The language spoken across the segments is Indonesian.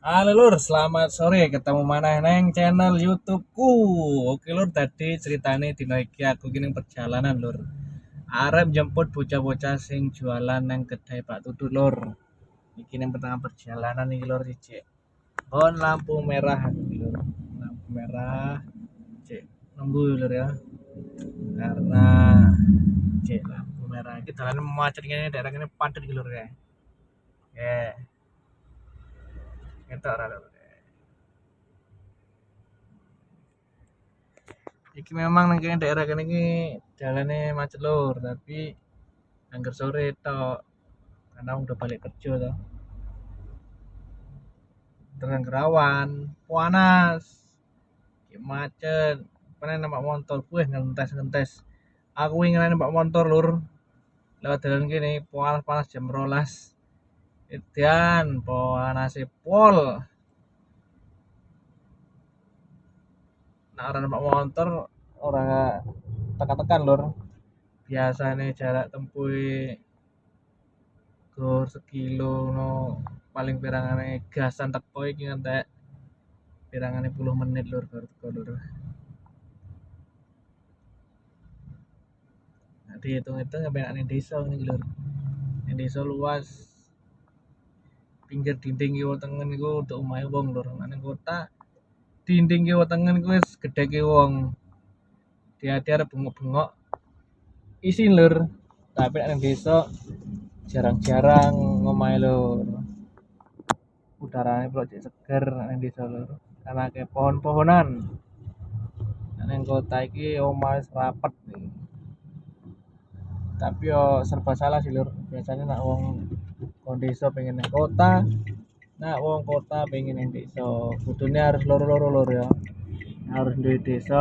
Halo Lur, selamat sore. Ketemu mana neng channel YouTubeku. Oke Lur, tadi ceritane dina iki aku gini perjalanan Lur. Arep jemput bocah-bocah sing jualan neng kedai Pak Tutut Lur. Iki ning pertengahan perjalanan iki Lur cek. Kon lampu merah iki Lur. Lampu merah. Cek nunggu Lur ya. Karena cek lampu merah iki dalan macet ngene daerah kene padet iki Lur ya. Ya, ngetok ra Lur. Iki memang nang kene daerah kene iki jalane macet lur, tapi angger sore tok karena udah balik kerja toh. Terang Kerawan, panas, iki macet. Pernah numpak motor, wih ngentes-ngentes. Aku ingin numpak motor lur, lewat jalan gini, panas-panas jam 12. Edian, panas pol. Nah orang numpak motor, orang tekan-tekan lur. Biasanya jarak tempuh gur sekilo no paling pirangane gasan teko iki ngantek pirangane puluh menit lur baru teko lur. Nah, dihitung-hitung sampai nek ning desa ngene iki lur. Ning desa luas pinggir dinding kiwa tengen iku untuk omahe wong lur. Ning kota dinding kiwa tengen iku wis gedheke wong. Dia arep bengok-bengok isin lur. Tapi nek ning desa jarang-jarang ngomahe lur. Udaranya pula cek seger ning desa lur. Karena kayak pohon-pohonan. Ning kota iki omah wis rapet nih. Tapi yo serba salah sih lur. Biasanya nak wong desa pengen ning kota, nak wong kota pengen ning desa. Kudune harus loro-loro lur ya. Harus duwe desa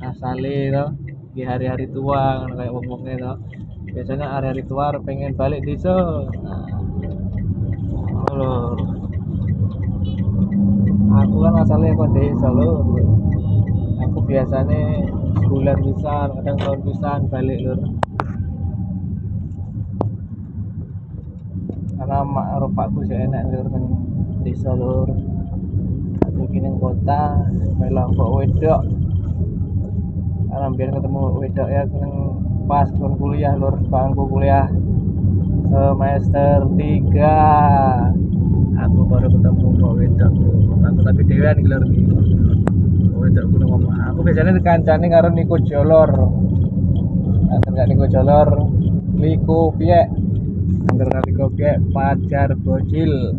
asale to. Di hari-hari tua kan kayak wong-wonge to. Biasanya hari-hari tua pengen balik desa. Nah, oh, lur. Aku kan asalnya kok desa lur. Aku biasanya sebulan pisan, kadang tahun pisan balik lur. Karena mak rupakku sih enak lur nang desa lur. Aku kini kota melu mbok wedok. Karena biar ketemu wedok ya kena pas kon kuliah lur, bangku kuliah semester 3. Aku baru ketemu mbok wedok. Aku tapi dhewean iki lur. Wedok kudu ngomong. Aku biasanya kancane karo Niko Jolor. Angger Niko Jolor, Liko Piek. Angger Liko Piek pacar bocil.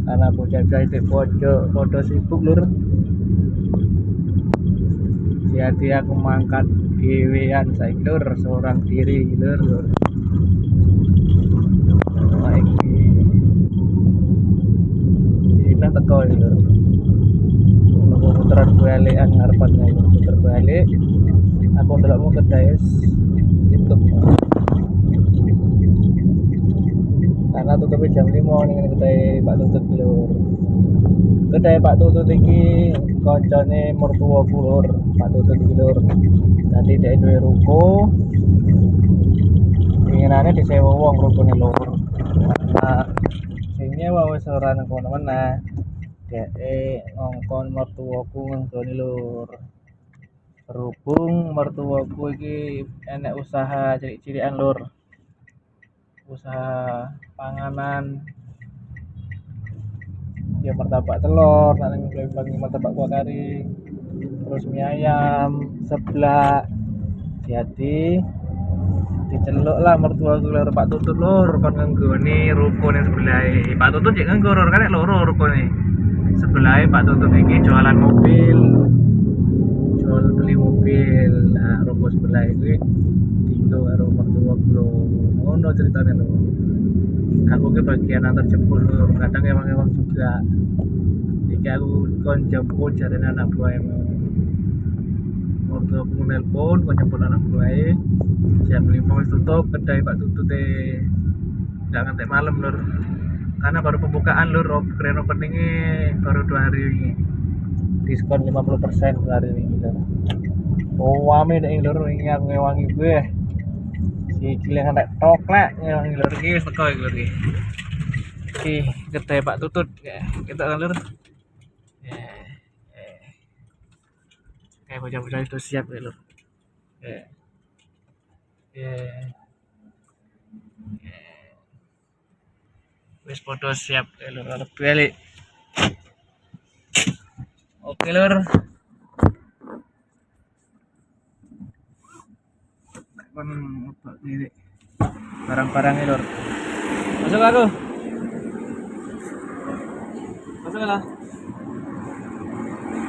Karena bocah itu podo sibuk lur. Jadi aku mangkat dewean saiki lur, seorang diri lur. Nah iki dina teko lur. Nunggu puteran balikan ngarepannya puter balik. Aku ndelokmu kedai tutup. Karena tutupnya jam 5 ning kedai Pak Tutut lur. Kedai Pak Tutut iki koncone mertuaku lur, Pak Tutut iki lur. Dadi dhek duwe ruko. Pinginane disewa wong rukune lur. Nah, sing nyewa wis ora nang kono meneh. Dhek ngongkon mertuaku nggone lur. Berhubung mertuaku iki enek usaha cilik-cilikan lur. Usaha panganan ya martabak telur, nanti bagi martabak kuah kari, terus mie ayam, seblak. Jadi diceluk lah mertua lur Pak Tutut lur kon nggone ruko ning sebelahe. Pak Tutut jek nganggo lur kan loro rukone. Sebelahe Pak Tutut iki jualan mobil. Jual beli mobil. Nah, ruko sebelah iki dienggo karo mertua lur. Ngono ceritane lho. Aku ke bagian antar jemput lur, kadang emang juga. Iki aku kon jemput jarene anak buah emang. Waktu aku nelpon kon jemput anak buah jam 5 wis tutup kedai Pak Tutut nggak ngantek malam lur. Karena baru pembukaan lur, grand openingnya baru 2 hari ini. Diskon 50% hari ini lur. Oh, ame dek lur iki aku ngewangi gue. Si cilik ngantek toklek ngewangi lur iki wis teko iki lur iki. Oke, kedai Pak Tutut ya. Kita kan lur. Ya. Kayak bocah-bocah itu siap ya lur. Ya. Ya. Wis foto siap ya lur. Arep balik. Oke lur. Kon opak diri. Barang-barangnya lur. Masuk aku. Masuk lah.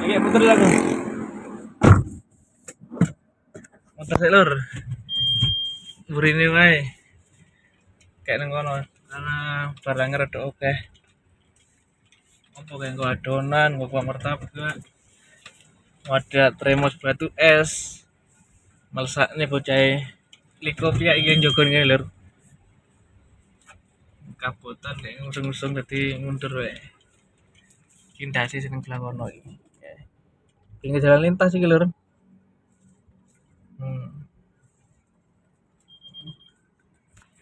Oke, putar dulu aku. Motor sik lur. Burine wae. Kayak nang kono. Karena barangnya rada oke. Apa kayak gua adonan, gua martabak. Wadah termos batu es. Melesak nih bocah likopia iki njogon ngene lur. Kapotan nek ngusung-usung dadi mundur wae. Kindasi seneng belah kono iki. Pinggir jalan lintas iki lur.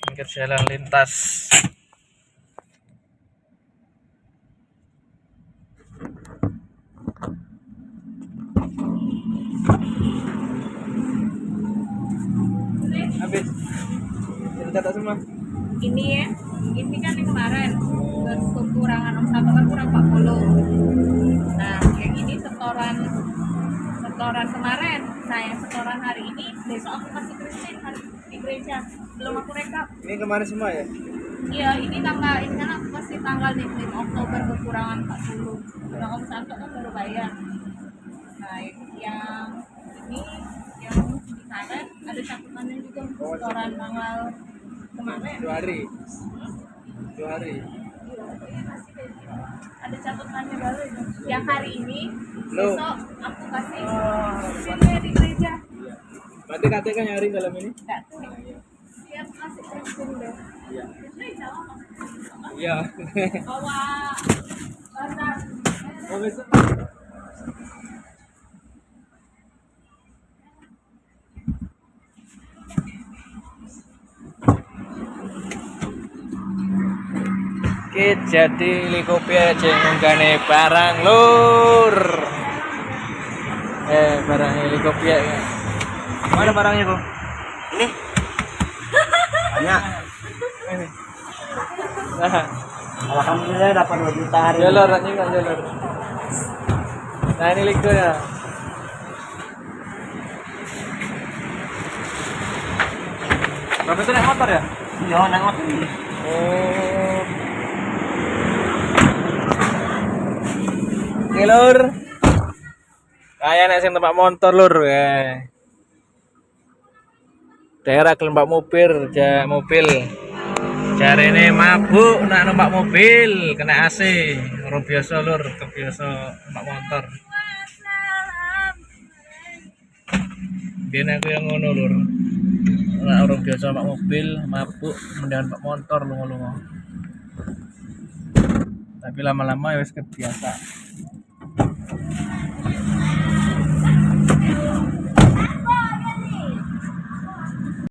Pinggir jalan lintas. Habis. Tercatat semua. Ini ya, ini kan yang kemarin kekurangan satu kan kurang 40. Nah, yang ini setoran kemarin. Nah, yang setoran hari ini besok aku kasih Kristin di gereja. Belum aku rekap. Ini kemarin semua ya? Iya, ini kan aku kasih tanggal nih 5 Oktober kekurangan 40. Kalau om Santo kan baru bayar. Nah, yang ini yang di kanan ada catatannya juga setoran tanggal kemarin. 2 hari. 2 hari. Ada catatannya baru itu. Yang hari ini Loh. besok aku kasih sini di gereja. Berarti KTK kan nyari dalam ini? Enggak tuh. Dia kasih Kristen deh. Iya. Gereja apa? Iya. Bawa barang. Oh, besok. Oke, jadi likopia jenggane barang lur. Barangnya likopia. Mana barangnya kok? Ini banyak. Nah, Alhamdulillah dapat 2 juta hari ini. jalur ini kan jalur. Nah, ini likonya. Berapa itu naik motor ya? Iya, nengok ini. Oh. Oke lur. Kayak nek sing tempat motor lur ya. Daerah kelembak mobil, mobil. Jarene mabuk nak numpak mobil, kena AC. Orang biasa lur, kebiasa numpak motor. Biyen aku yang ngono lur. Nek orang biasa numpak mobil, mabuk mendingan numpak motor lunga-lunga. Tapi lama-lama ya wis kebiasa.